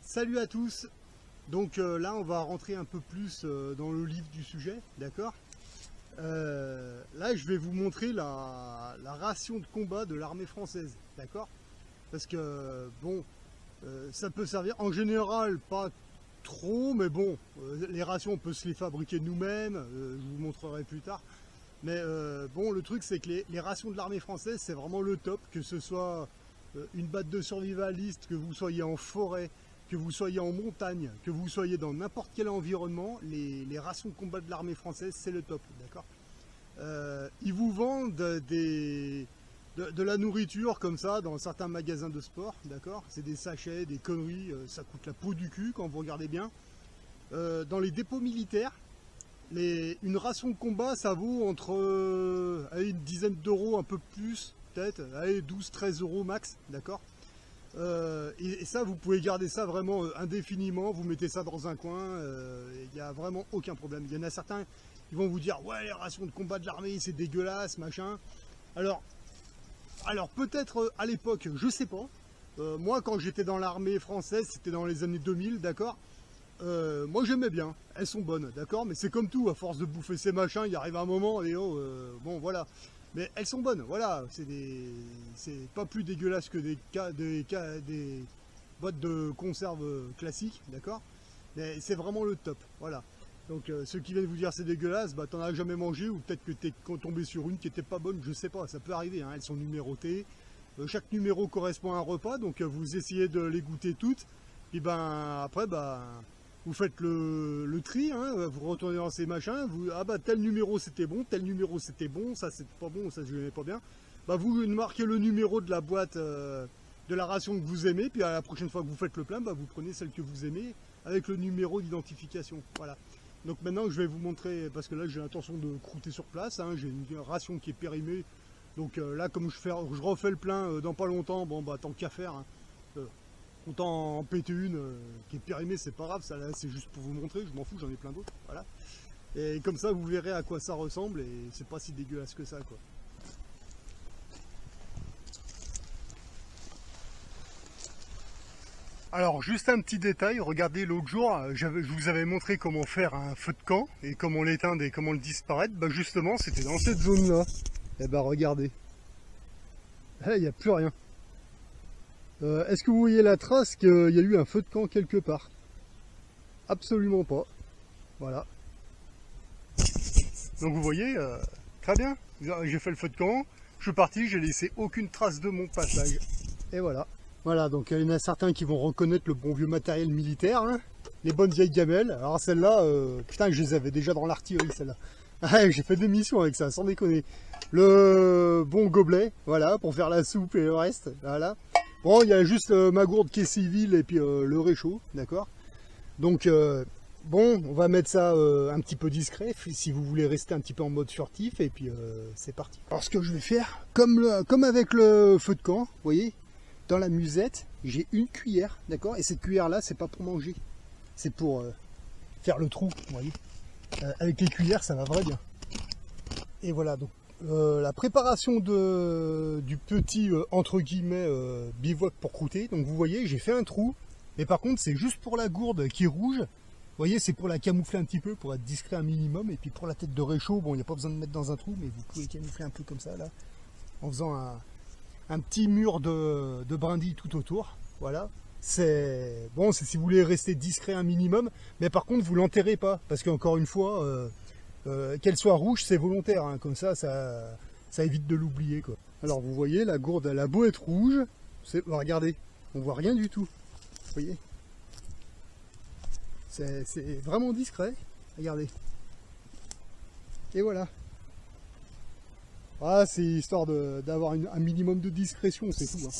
Salut à tous. Donc là on va rentrer un peu plus dans le livre du sujet, d'accord. Là je vais vous montrer la ration de combat de l'armée française, d'accord. Parce que bon, ça peut servir en général pas trop, mais bon, les rations on peut se les fabriquer nous-mêmes, je vous montrerai plus tard. Mais bon, le truc c'est que les rations de l'armée française c'est vraiment le top, que ce soit une batte de survivaliste, que vous soyez en forêt, que vous soyez en montagne, que vous soyez dans n'importe quel environnement, les rations de combat de l'armée française, c'est le top, d'accord. Ils vous vendent de la nourriture comme ça dans certains magasins de sport, d'accord. C'est des sachets, des conneries, ça coûte la peau du cul quand vous regardez bien. Dans les dépôts militaires, une ration de combat, ça vaut entre une dizaine d'euros, un peu plus, peut-être, 12-13 euros max, d'accord. Et ça, vous pouvez garder ça vraiment indéfiniment, vous mettez ça dans un coin, il n'y a vraiment aucun problème. Il y en a certains qui vont vous dire, ouais, les rations de combat de l'armée, c'est dégueulasse, machin. Alors peut-être à l'époque, je sais pas, moi quand j'étais dans l'armée française, c'était dans les années 2000, d'accord. Moi j'aimais bien, elles sont bonnes, d'accord, mais c'est comme tout, à force de bouffer ces machins, il arrive un moment, et bon voilà. Mais elles sont bonnes, voilà, c'est pas plus dégueulasse que des boîtes de conserve classiques, d'accord. Mais c'est vraiment le top, voilà. Donc ceux qui viennent vous dire c'est dégueulasse, bah t'en as jamais mangé, ou peut-être que t'es tombé sur une qui était pas bonne, je sais pas, ça peut arriver, hein, elles sont numérotées. Chaque numéro correspond à un repas, donc vous essayez de les goûter toutes, et ben après, vous faites le tri, hein, vous retournez dans ces machins, ah bah tel numéro c'était bon, tel numéro c'était bon, ça c'était pas bon, ça je n'aimais pas bien. Bah vous marquez le numéro de la boîte de la ration que vous aimez, puis à la prochaine fois que vous faites le plein, bah vous prenez celle que vous aimez avec le numéro d'identification. Voilà. Donc maintenant je vais vous montrer, parce que là j'ai l'intention de croûter sur place, hein, j'ai une ration qui est périmée. Donc là comme je refais le plein dans pas longtemps, bon bah tant qu'à faire. Hein, autant en péter une qui est périmée, c'est pas grave, ça là c'est juste pour vous montrer, je m'en fous, j'en ai plein d'autres, voilà. Et comme ça vous verrez à quoi ça ressemble et c'est pas si dégueulasse que ça, quoi. Alors juste un petit détail, regardez l'autre jour, je vous avais montré comment faire un feu de camp et comment l'éteindre et comment le disparaître, bah justement c'était dans cette zone là. Et bah regardez, il n'y a plus rien. Est-ce que vous voyez la trace qu'il y a eu un feu de camp quelque part? Absolument pas. Voilà. Donc vous voyez, très bien. J'ai fait le feu de camp, je suis parti, j'ai laissé aucune trace de mon passage. Et voilà. Voilà, donc il y en a certains qui vont reconnaître le bon vieux matériel militaire, hein, les bonnes vieilles gamelles. Alors celles-là, putain, je les avais déjà dans l'artillerie, celles-là. Ah, j'ai fait des missions avec ça, sans déconner. Le bon gobelet, voilà, pour faire la soupe et le reste, voilà. Bon, il y a juste ma gourde qui est civile et puis le réchaud, d'accord. Donc, bon, on va mettre ça un petit peu discret, si vous voulez rester un petit peu en mode furtif, et puis c'est parti. Alors, ce que je vais faire, comme avec le feu de camp, vous voyez, dans la musette, j'ai une cuillère, d'accord. Et cette cuillère-là, c'est pas pour manger, c'est pour faire le trou, vous voyez. Avec les cuillères, ça va vraiment bien. Et voilà, donc. La préparation du petit entre guillemets bivouac pour croûter. Donc vous voyez, j'ai fait un trou, mais par contre c'est juste pour la gourde qui est rouge. Vous voyez, c'est pour la camoufler un petit peu, pour être discret un minimum. Et puis pour la tête de réchaud, bon, il n'y a pas besoin de mettre dans un trou, mais vous pouvez camoufler un peu comme ça là, en faisant un petit mur de brindilles tout autour. Voilà. C'est bon, c'est si vous voulez rester discret un minimum, mais par contre vous l'enterrez pas, parce qu'encore une fois. Qu'elle soit rouge, c'est volontaire, hein, comme ça évite de l'oublier, quoi. Alors vous voyez, la gourde, elle a beau être rouge, regardez, on voit rien du tout, vous voyez. C'est vraiment discret, regardez. Et voilà. Ah, c'est histoire d'avoir un minimum de discrétion, c'est tout, hein.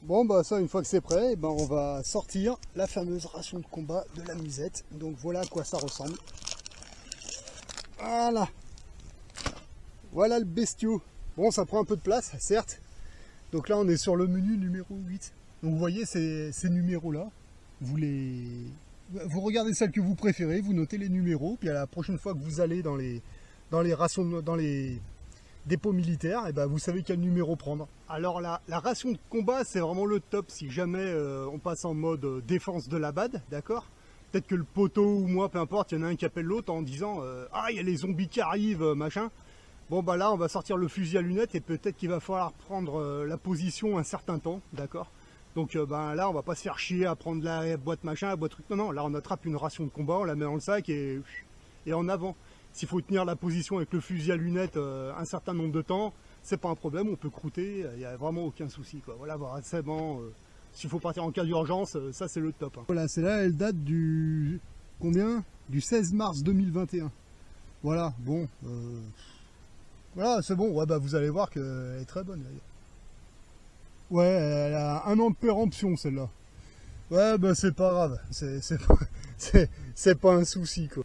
Bon, bah ça, une fois que c'est prêt, ben, on va sortir la fameuse ration de combat de la musette. Donc voilà à quoi ça ressemble. Voilà. Voilà le bestiau. Bon, ça prend un peu de place, certes. Donc là, on est sur le menu numéro 8. Donc vous voyez ces numéros-là. Vous regardez celle que vous préférez, vous notez les numéros, puis à la prochaine fois que vous allez dans les rations, dans les dépôt militaire, et ben vous savez quel numéro prendre. Alors la ration de combat, c'est vraiment le top si jamais on passe en mode défense de la BAD, d'accord? Peut-être que le poteau ou moi, peu importe, il y en a un qui appelle l'autre en disant ah, il y a les zombies qui arrivent, machin. Bon bah là on va sortir le fusil à lunettes et peut-être qu'il va falloir prendre la position un certain temps, d'accord? Donc ben là on va pas se faire chier à prendre la boîte machin, la boîte truc, non, là on attrape une ration de combat, on la met dans le sac et en avant. S'il faut tenir la position avec le fusil à lunettes un certain nombre de temps, c'est pas un problème, on peut croûter, il n'y a vraiment aucun souci, quoi. Voilà, voilà, c'est bon, s'il faut partir en cas d'urgence, ça c'est le top. Hein. Voilà, celle-là elle date du... combien? Du 16 mars 2021. Voilà, bon... Voilà, c'est bon, ouais, bah vous allez voir qu'elle est très bonne d'ailleurs. Ouais, elle a 1 an de péremption celle-là. Ouais, bah c'est pas grave, c'est pas un souci quoi.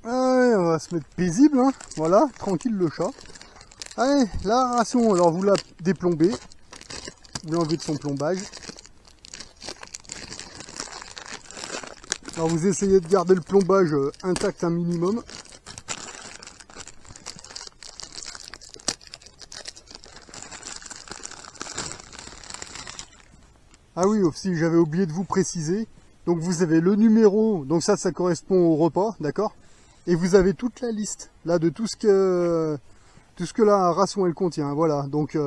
Allez, on va se mettre paisible, hein. Voilà, tranquille le chat. Allez, la ration, alors vous la déplombez, vous l'enlevez de son plombage. Alors vous essayez de garder le plombage intact un minimum. Ah oui, aussi j'avais oublié de vous préciser, donc vous avez le numéro, donc ça correspond au repas, d'accord? Et vous avez toute la liste, là, de tout ce que la ration elle contient, voilà, donc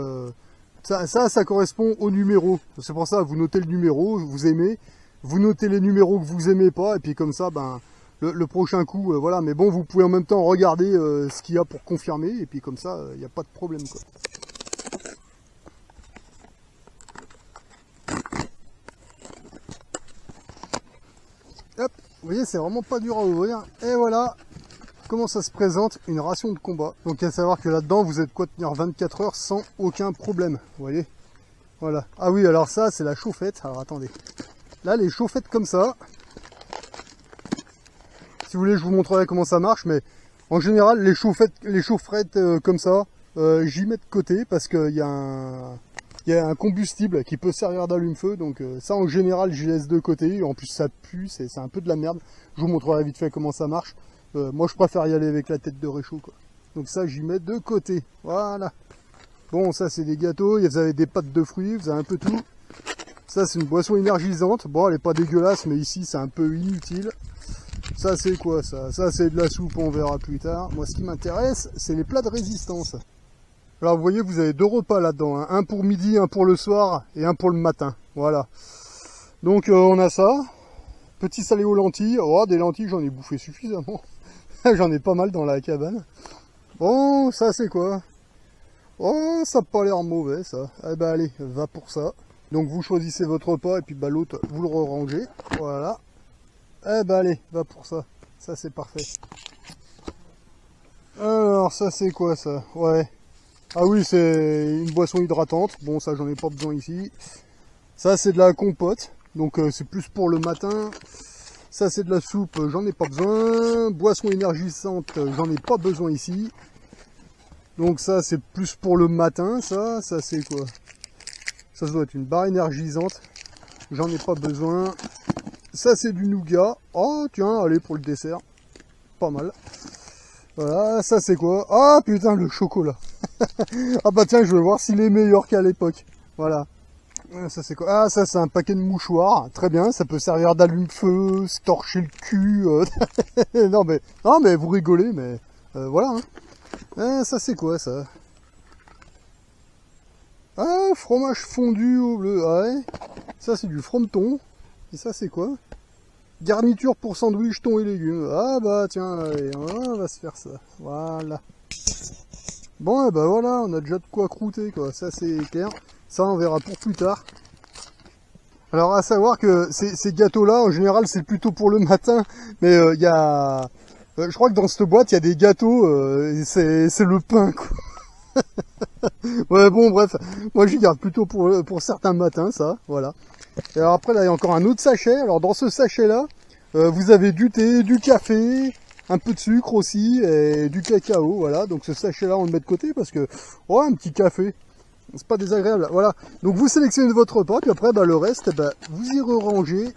ça correspond au numéro, c'est pour ça, vous notez le numéro, vous aimez, vous notez les numéros que vous aimez pas, et puis comme ça, ben, le prochain coup, voilà, mais bon, vous pouvez en même temps regarder ce qu'il y a pour confirmer, et puis comme ça, il n'y a pas de problème, quoi. Hop, vous voyez, c'est vraiment pas dur à ouvrir. Et voilà comment ça se présente, une ration de combat. Donc à savoir que là-dedans, vous êtes quoi tenir 24 heures sans aucun problème. Vous voyez? Voilà. Ah oui, alors ça, c'est la chauffette. Alors attendez. Là, les chauffettes comme ça. Si vous voulez, je vous montrerai comment ça marche. Mais en général, les chaufferettes comme ça, j'y mets de côté parce qu'il y a un combustible qui peut servir d'allume-feu, donc ça en général j'y laisse de côté, en plus ça pue, c'est un peu de la merde, je vous montrerai vite fait comment ça marche, moi je préfère y aller avec la tête de réchaud quoi, donc ça j'y mets de côté, voilà. Bon ça c'est des gâteaux, vous avez des pâtes de fruits, vous avez un peu tout, ça c'est une boisson énergisante, bon elle est pas dégueulasse mais ici c'est un peu inutile, ça c'est quoi ça? Ça c'est de la soupe, on verra plus tard, moi ce qui m'intéresse c'est les plats de résistance. Alors vous voyez, vous avez 2 repas là-dedans, hein. Un pour midi, un pour le soir et un pour le matin. Voilà. Donc on a ça. Petit salé aux lentilles. Oh, des lentilles, j'en ai bouffé suffisamment. J'en ai pas mal dans la cabane. Bon, ça c'est quoi? Oh, ça n'a pas l'air mauvais ça. Eh ben allez, va pour ça. Donc vous choisissez votre repas et puis bah, l'autre, vous le rangez. Voilà. Eh ben allez, va pour ça. Ça c'est parfait. Alors ça c'est quoi ça? Ouais. Ah oui, c'est une boisson hydratante. Bon, ça, j'en ai pas besoin ici. Ça, c'est de la compote. Donc, c'est plus pour le matin. Ça, c'est de la soupe. J'en ai pas besoin. Boisson énergisante. J'en ai pas besoin ici. Donc, ça, c'est plus pour le matin. Ça c'est quoi? Ça doit être une barre énergisante. J'en ai pas besoin. Ça, c'est du nougat. Oh, tiens, allez, pour le dessert. Pas mal. Voilà, ça, c'est quoi? Ah, putain, le chocolat. Ah bah tiens, je vais voir s'il est meilleur qu'à l'époque. Voilà. Ça c'est quoi? Ah ça c'est un paquet de mouchoirs. Très bien, ça peut servir d'allume-feu, se torcher le cul. Non mais vous rigolez, mais voilà. Hein. Ah, ça c'est quoi ça? Ah, fromage fondu au bleu. Ah, ouais. Ça c'est du frometon. Et ça c'est quoi? Garniture pour sandwich, thon et légumes. Ah bah tiens, allez, on va se faire ça. Voilà. Bon, et ben voilà, on a déjà de quoi croûter, quoi. Ça, c'est clair. Ça, on verra pour plus tard. Alors, à savoir que ces gâteaux-là, en général, c'est plutôt pour le matin. Mais il y a... je crois que dans cette boîte, il y a des gâteaux. C'est le pain, quoi. Ouais, bon, bref. Moi, j'y garde plutôt pour certains matins, ça. Voilà. Et alors après, là, il y a encore un autre sachet. Alors, dans ce sachet-là, vous avez du thé, du café... Un peu de sucre aussi, et du cacao, voilà. Donc ce sachet-là, on le met de côté parce que, oh, un petit café, c'est pas désagréable, voilà. Donc vous sélectionnez votre repas, puis après, bah, le reste, bah, vous y rangez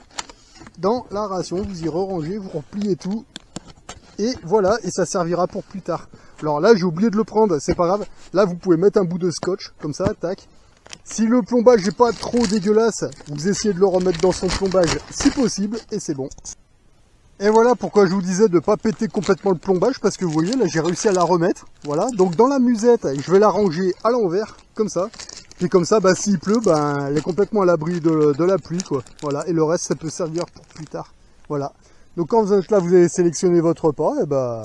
dans la ration, vous y rangez, vous repliez tout, et voilà, et ça servira pour plus tard. Alors là, j'ai oublié de le prendre, c'est pas grave. Là, vous pouvez mettre un bout de scotch, comme ça, tac. Si le plombage n'est pas trop dégueulasse, vous essayez de le remettre dans son plombage si possible, et c'est bon. Et voilà pourquoi je vous disais de ne pas péter complètement le plombage, parce que vous voyez, là j'ai réussi à la remettre. Voilà, donc dans la musette, je vais la ranger à l'envers, comme ça. Puis comme ça, bah, s'il pleut, bah, elle est complètement à l'abri de la pluie, quoi. Voilà, et le reste, ça peut servir pour plus tard. Voilà. Donc quand vous êtes là, vous avez sélectionné votre repas, et bah,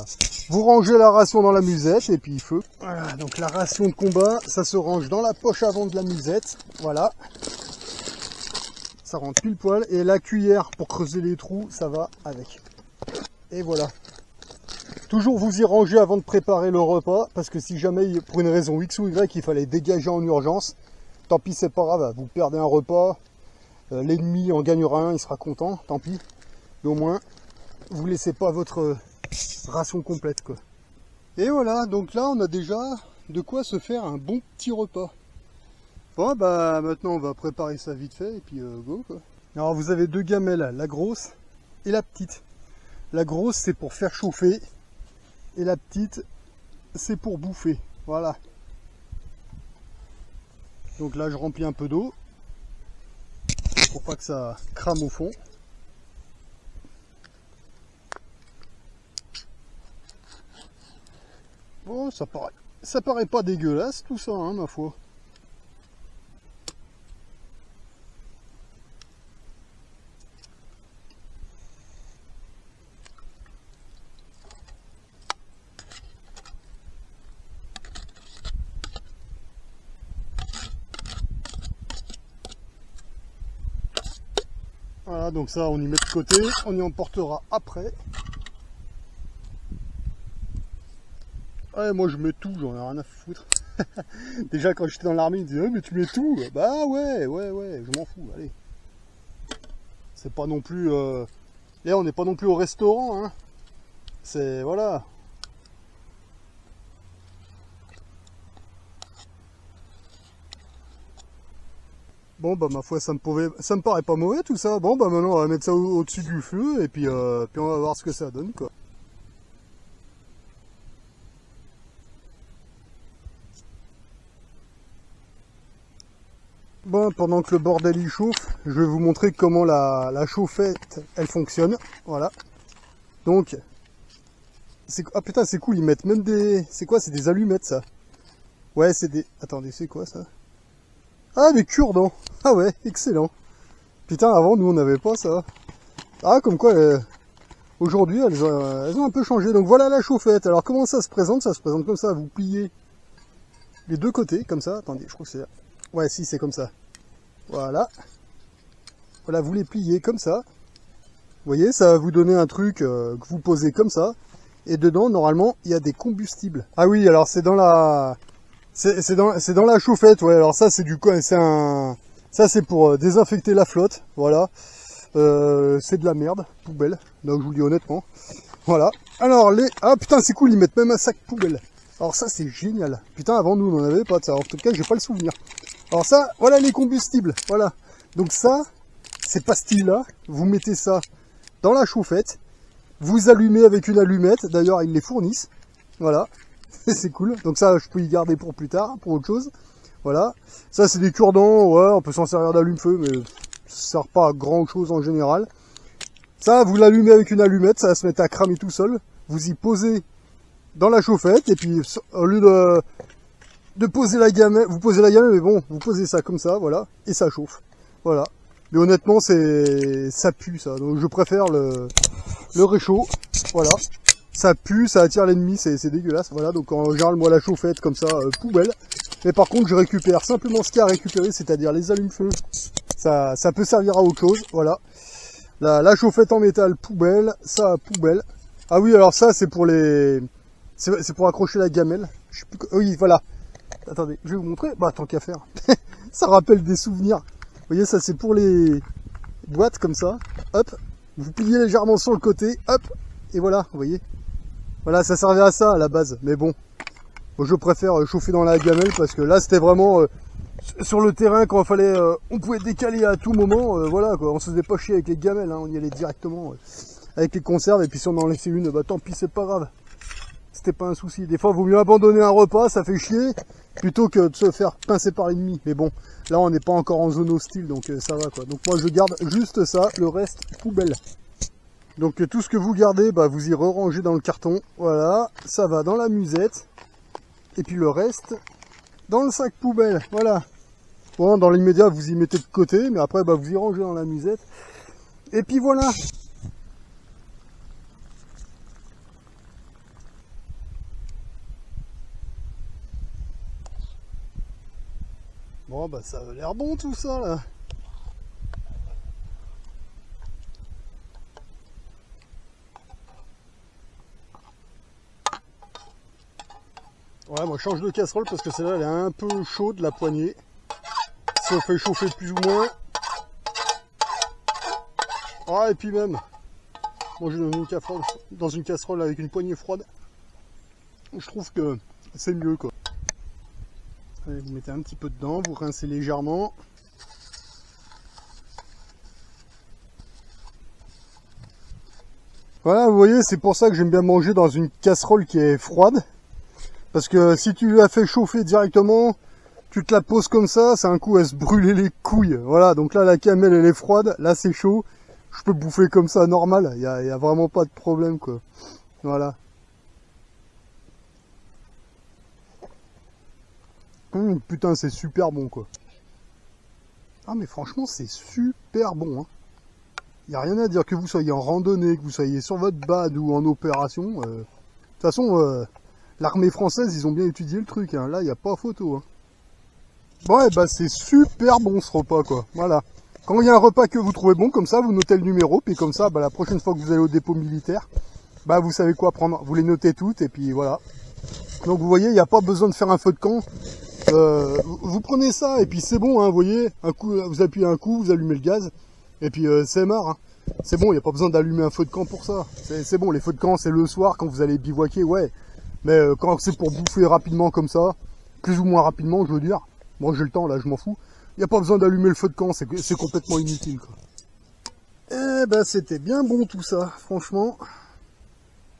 vous rangez la ration dans la musette, et puis feu. Voilà, donc la ration de combat, ça se range dans la poche avant de la musette. Voilà. Ça rentre pile poil, et la cuillère pour creuser les trous, ça va avec. Et voilà. Toujours vous y ranger avant de préparer le repas, parce que si jamais, pour une raison X ou Y, il fallait dégager en urgence, tant pis, c'est pas grave, vous perdez un repas, l'ennemi en gagnera un, il sera content, tant pis. Mais au moins, vous laissez pas votre ration complète, quoi. Et voilà, donc là, on a déjà de quoi se faire un bon petit repas. Bon, bah maintenant, on va préparer ça vite fait, et puis go, quoi. Alors, vous avez deux gamelles, la grosse et la petite. La grosse, c'est pour faire chauffer. Et la petite, c'est pour bouffer. Voilà. Donc là, je remplis un peu d'eau. Pour pas que ça crame au fond. Bon, ça paraît pas dégueulasse tout ça, hein, ma foi. Voilà, donc ça on y met de côté, on y emportera après. Ouais, moi je mets tout, j'en ai rien à foutre. Déjà quand j'étais dans l'armée, ils me disaient oh, mais tu mets tout. Bah ouais, je m'en fous, allez. C'est pas non plus... Là on n'est pas non plus au restaurant, hein. C'est... voilà. Bon bah ma foi ça me paraît pas mauvais tout ça. Bon bah maintenant on va mettre ça au-dessus du feu et puis on va voir ce que ça donne, quoi. Bon, pendant que le bordel il chauffe, je vais vous montrer comment la chauffette elle fonctionne. Voilà. Donc, ah putain c'est cool, ils mettent même des... C'est quoi? C'est des allumettes ça? Ouais c'est des... Attendez, c'est quoi ça? Ah, des cure-dents. Ah ouais, excellent. Putain, avant, nous, on n'avait pas ça. Ah, comme quoi, aujourd'hui, elles ont un peu changé. Donc voilà la chauffette. Alors, comment ça se présente? Ça se présente comme ça. Vous pliez les deux côtés, comme ça. Attendez, je crois que c'est... Ouais, si, c'est comme ça. Voilà. Voilà, vous les pliez comme ça. Vous voyez, ça va vous donner un truc que vous posez comme ça. Et dedans, normalement, il y a des combustibles. Ah oui, alors c'est dans la... C'est dans la chauffette, ouais. Alors ça, c'est du quoi? Ça, c'est pour désinfecter la flotte, voilà. C'est de la merde, poubelle. Donc, je vous le dis honnêtement. Voilà. Alors, ah putain, c'est cool, ils mettent même un sac poubelle. Alors ça, c'est génial. Putain, avant, nous, on n'en avait pas de ça. En tout cas, j'ai pas le souvenir. Alors ça, voilà les combustibles, voilà. Donc ça, ces pastilles-là, vous mettez ça dans la chauffette. Vous allumez avec une allumette. D'ailleurs, ils les fournissent. Voilà. C'est cool, donc ça je peux y garder pour plus tard, pour autre chose. Voilà, ça c'est des cure-dents, ouais, on peut s'en servir d'allume-feu, mais ça sert pas à grand chose en général. Ça, vous l'allumez avec une allumette, ça va se mettre à cramer tout seul. Vous y posez dans la chauffette, et puis au lieu de poser la gamelle, vous posez la gamelle, mais bon, vous posez ça comme ça, voilà, et ça chauffe. Voilà. Mais honnêtement, ça pue ça, donc je préfère le réchaud, voilà. Ça pue, ça attire l'ennemi, c'est dégueulasse. Voilà, donc en général, moi, la chauffette, comme ça, poubelle. Mais par contre, je récupère simplement ce qu'il y a à récupérer, c'est-à-dire les allumes-feu. Ça peut servir à autre chose, voilà. La chauffette en métal, poubelle. Ça, poubelle. Ah oui, alors ça, c'est pour les... C'est pour accrocher la gamelle. Je sais plus... Oui, voilà. Attendez, je vais vous montrer. Bah, tant qu'à faire. Ça rappelle des souvenirs. Vous voyez, ça, c'est pour les boîtes, comme ça. Hop. Vous pliez légèrement sur le côté. Hop. Et voilà, vous voyez. Voilà, ça servait à ça à la base, mais bon, je préfère chauffer dans la gamelle parce que là c'était vraiment sur le terrain quand il fallait, on pouvait décaler à tout moment, voilà quoi, on se faisait pas chier avec les gamelles, hein, on y allait directement avec les conserves et puis si on en laissait une, bah tant pis c'est pas grave, c'était pas un souci. Des fois, il vaut mieux abandonner un repas, ça fait chier, plutôt que de se faire pincer par l'ennemi. Mais bon, là, on n'est pas encore en zone hostile, donc ça va, quoi. Donc moi, je garde juste ça, le reste, poubelle. Donc tout ce que vous gardez, bah, vous y rangez dans le carton. Voilà, ça va dans la musette. Et puis le reste, dans le sac poubelle. Voilà. Bon, dans l'immédiat, vous y mettez de côté, mais après, bah, vous y rangez dans la musette. Et puis voilà. Bon, bah, ça a l'air bon tout ça, là. Ouais, moi, je change de casserole parce que celle-là, elle est un peu chaude, la poignée. Si on fait chauffer plus ou moins. Ah, et puis même, manger dans une casserole avec une poignée froide, je trouve que c'est mieux, quoi. Allez, vous mettez un petit peu dedans, vous rincez légèrement. Voilà, vous voyez, c'est pour ça que j'aime bien manger dans une casserole qui est froide. Parce que si tu la fais chauffer directement, tu te la poses comme ça, c'est un coup à se brûler les couilles. Voilà, donc là, la camelle, elle est froide, là, c'est chaud. Je peux bouffer comme ça, normal, y a vraiment pas de problème, quoi. Voilà. Putain, c'est super bon, quoi. Ah, mais franchement, c'est super bon, hein. Y a rien à dire, que vous soyez en randonnée, que vous soyez sur votre bad ou en opération. De toute façon, l'armée française, ils ont bien étudié le truc, hein. Là, y a pas photo, hein. Bon, et bah, c'est super bon, ce repas, quoi. Voilà. Quand il y a un repas que vous trouvez bon, comme ça, vous notez le numéro, puis comme ça, bah, la prochaine fois que vous allez au dépôt militaire, bah, vous savez quoi prendre. Vous les notez toutes, et puis voilà. Donc, vous voyez, il n'y a pas besoin de faire un feu de camp. Vous prenez ça, et puis c'est bon, hein, vous voyez. Un coup, vous appuyez un coup, vous allumez le gaz, et puis c'est marre, hein. C'est bon, il n'y a pas besoin d'allumer un feu de camp pour ça. C'est bon, les feux de camp, c'est le soir, quand vous allez bivouaquer, ouais. Mais quand c'est pour bouffer rapidement comme ça, plus ou moins rapidement, je veux dire, moi j'ai le temps, là, je m'en fous. Il n'y a pas besoin d'allumer le feu de camp, c'est complètement inutile, quoi. Eh ben, c'était bien bon tout ça, franchement.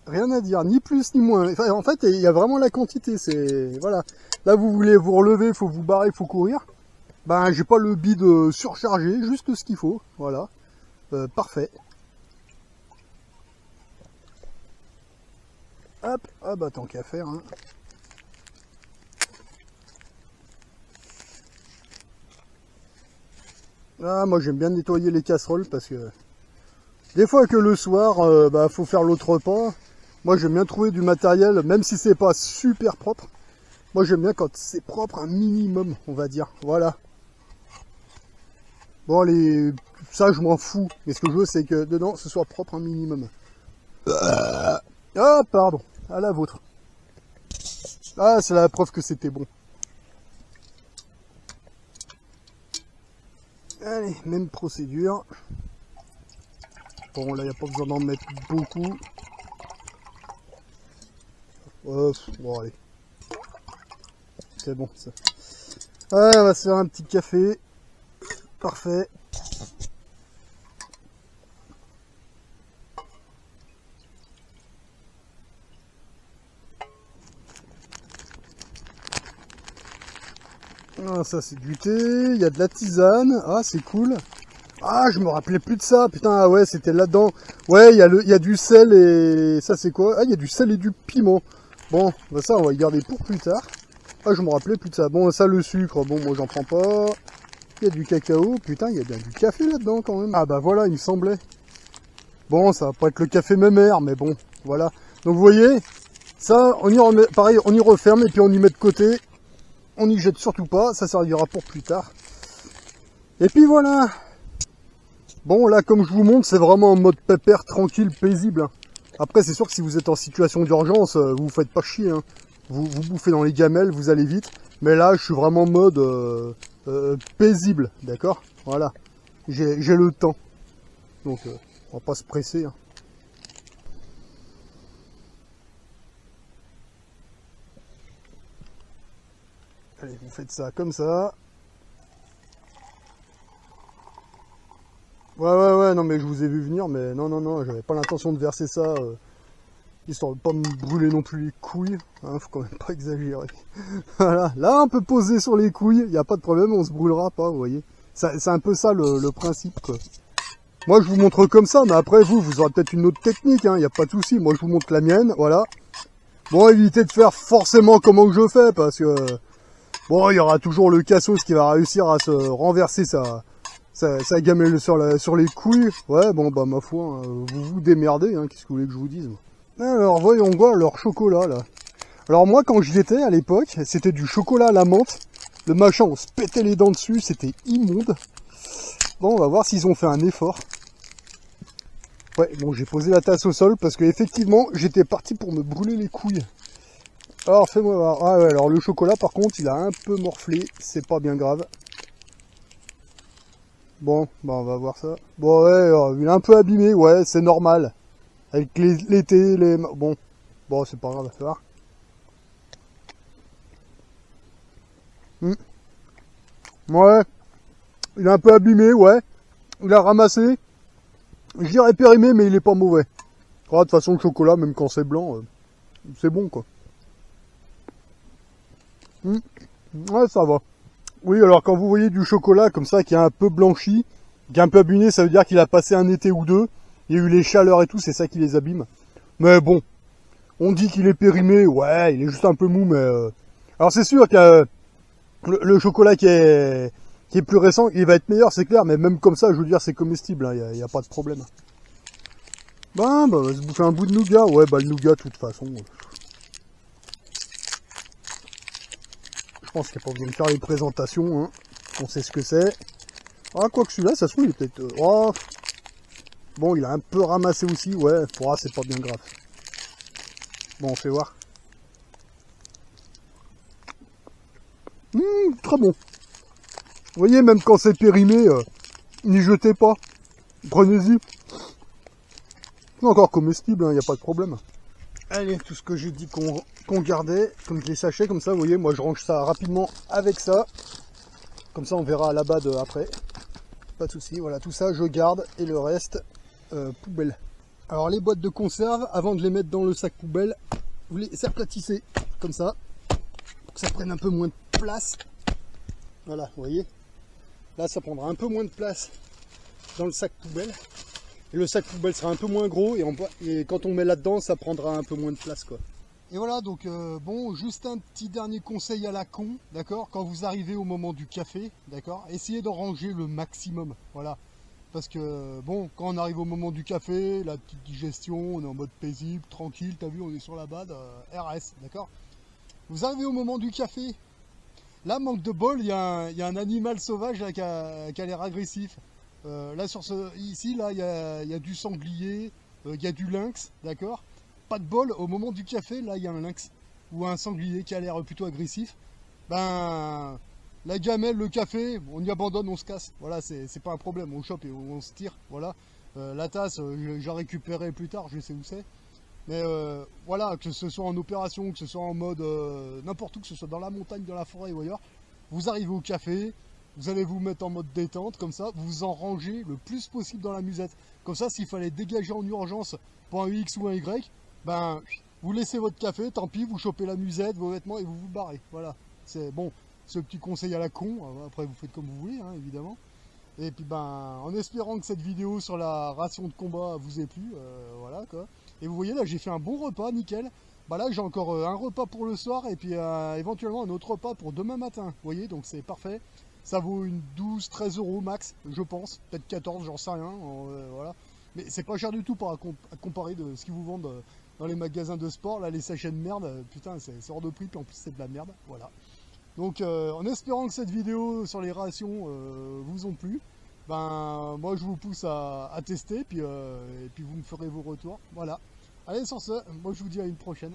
Rien à dire, ni plus ni moins. Enfin, en fait, il y a vraiment la quantité, c'est... Voilà. Là, vous voulez vous relever, faut vous barrer, faut courir. Ben, j'ai pas le bide surchargé, juste ce qu'il faut, voilà. Parfait. Hop, ah bah tant qu'à faire, hein. Ah, moi j'aime bien nettoyer les casseroles parce que des fois que le soir, bah, faut faire l'autre repas. Moi j'aime bien trouver du matériel, même si c'est pas super propre. Moi j'aime bien quand c'est propre un minimum, on va dire. Voilà. Bon, ça je m'en fous. Mais ce que je veux, c'est que dedans ce soit propre un minimum. Ah, pardon. À la vôtre. Ah, c'est la preuve que c'était bon. Allez, même procédure. Bon, là, il n'y a pas besoin d'en mettre beaucoup. Bon, allez. C'est bon, ça. Allez, on va se faire un petit café. Parfait. Ah, ça, c'est du thé. Il y a de la tisane. Ah, c'est cool. Ah, je me rappelais plus de ça. Putain, ah ouais, c'était là-dedans. Ouais, il y a du sel et... Ça, c'est quoi? Ah, il y a du sel et du piment. Bon, bah ça, on va y garder pour plus tard. Ah, je me rappelais plus de ça. Bon, ça, le sucre, bon, moi, j'en prends pas. Il y a du cacao. Putain, il y a bien du café là-dedans, quand même. Ah, bah voilà, il me semblait. Bon, ça va pas être le café mémère, mais bon, voilà. Donc, vous voyez, ça, on y remet... Pareil, on y referme et puis on y met de côté. On n'y jette surtout pas. Ça servira pour plus tard. Et puis, voilà. Bon, là, comme je vous montre, c'est vraiment en mode pépère, tranquille, paisible, hein. Après, c'est sûr que si vous êtes en situation d'urgence, vous faites pas chier, hein. Vous bouffez dans les gamelles, vous allez vite. Mais là, je suis vraiment en mode paisible, d'accord? Voilà. J'ai le temps. Donc, on va pas se presser, hein. Allez, vous faites ça comme ça. Ouais, non, mais je vous ai vu venir, mais non, j'avais pas l'intention de verser ça histoire de pas me brûler non plus les couilles, hein, faut quand même pas exagérer. Voilà, là on peut poser sur les couilles, il n'y a pas de problème, on se brûlera pas, vous voyez. C'est un peu ça le principe, quoi. Moi je vous montre comme ça, mais après vous aurez peut-être une autre technique, il n'y a pas de souci. Moi je vous montre la mienne, voilà. Bon, évitez de faire forcément comment je fais, parce que bon, il y aura toujours le cassos qui va réussir à se renverser sa gamelle sur les couilles. Ouais, bon bah ma foi, hein, vous vous démerdez, hein, qu'est-ce que vous voulez que je vous dise, moi. Alors voyons voir leur chocolat là. Alors moi quand j'y étais à l'époque, c'était du chocolat à la menthe. Le machin, on se pétait les dents dessus, c'était immonde. Bon, on va voir s'ils ont fait un effort. Ouais, bon, j'ai posé la tasse au sol parce que effectivement, j'étais parti pour me brûler les couilles. Alors, fais-moi voir. Ah ouais, alors le chocolat, par contre, il a un peu morflé. C'est pas bien grave. Bon, bah on va voir ça. Bon, ouais, il est un peu abîmé, ouais, c'est normal. Avec l'été, les... Bon, c'est pas grave à faire. Ouais, il est un peu abîmé, ouais. Il a ramassé. Je dirais périmé, mais il est pas mauvais. Ah, de toute façon, le chocolat, même quand c'est blanc, c'est bon, quoi. Ouais, ça va. Oui, alors quand vous voyez du chocolat comme ça qui est un peu blanchi, qui est un peu abîmé, ça veut dire qu'il a passé un été ou deux. Il y a eu les chaleurs et tout, c'est ça qui les abîme. Mais bon, on dit qu'il est périmé, ouais, il est juste un peu mou, mais... Alors c'est sûr que le chocolat qui est plus récent, il va être meilleur, c'est clair, mais même comme ça, je veux dire, c'est comestible, il n'y a pas de problème. Bah, on va se bouffer un bout de nougat, ouais, bah le nougat, de toute façon... Je pense qu'il n'y a pas besoin de faire les présentations, hein. On sait ce que c'est. Ah, quoique celui-là, ça se trouve, il est peut-être... Oh. Bon, il a un peu ramassé aussi, ouais. C'est pas bien grave. Bon, on fait voir. Très bon. Vous voyez, même quand c'est périmé, n'y jetez pas. Prenez-y. C'est encore comestible, il n'y a pas de problème. Allez, tout ce que j'ai dit qu'on gardait, comme les sachets, comme ça, vous voyez, moi je range ça rapidement avec ça. Comme ça, on verra à la base après. Pas de souci, voilà, tout ça je garde et le reste, poubelle. Alors les boîtes de conserve, avant de les mettre dans le sac poubelle, vous les aplatissez comme ça, pour que ça prenne un peu moins de place. Voilà, vous voyez. Là, ça prendra un peu moins de place dans le sac poubelle. Et le sac poubelle sera un peu moins gros et quand on met là-dedans, ça prendra un peu moins de place, quoi. Et voilà, donc bon, juste un petit dernier conseil à la con, d'accord? Quand vous arrivez au moment du café, d'accord? Essayez d'en ranger le maximum, voilà. Parce que, bon, quand on arrive au moment du café, la petite digestion, on est en mode paisible, tranquille, t'as vu, on est sur la BAD, RS, d'accord? Vous arrivez au moment du café, là, manque de bol, il y a un animal sauvage là, qui a l'air agressif. Là, ici, là, il y a du sanglier, il y a du lynx, d'accord? Pas de bol, au moment du café, là, il y a un lynx ou un sanglier qui a l'air plutôt agressif. Ben, la gamelle, le café, on y abandonne, on se casse. Voilà, c'est pas un problème, on chope et on se tire, voilà. La tasse, j'ai récupéré plus tard, je sais où c'est. Mais voilà, que ce soit en opération, que ce soit en mode n'importe où, que ce soit dans la montagne, dans la forêt ou ailleurs, vous arrivez au café, vous allez vous mettre en mode détente, comme ça, vous en rangez le plus possible dans la musette. Comme ça, s'il fallait dégager en urgence pour un X ou un Y, ben, vous laissez votre café, tant pis, vous chopez la musette, vos vêtements et vous vous barrez. Voilà, c'est bon, ce petit conseil à la con, après vous faites comme vous voulez, hein, évidemment. Et puis ben, en espérant que cette vidéo sur la ration de combat vous ait plu, voilà quoi. Et vous voyez là, j'ai fait un bon repas, nickel. Bah là, j'ai encore un repas pour le soir et puis éventuellement un autre repas pour demain matin. Vous voyez, donc c'est parfait. Ça vaut une 12-13 euros max, je pense. Peut-être 14, j'en sais rien. Voilà. Mais c'est pas cher du tout à comparer de ce qu'ils vous vendent dans les magasins de sport. Là, les sachets de merde, putain, c'est hors de prix. Puis en plus, c'est de la merde. Voilà. Donc, en espérant que cette vidéo sur les rations vous ont plu, ben, moi, je vous pousse à tester. Et puis vous me ferez vos retours. Voilà. Allez, sur ce, moi, je vous dis à une prochaine.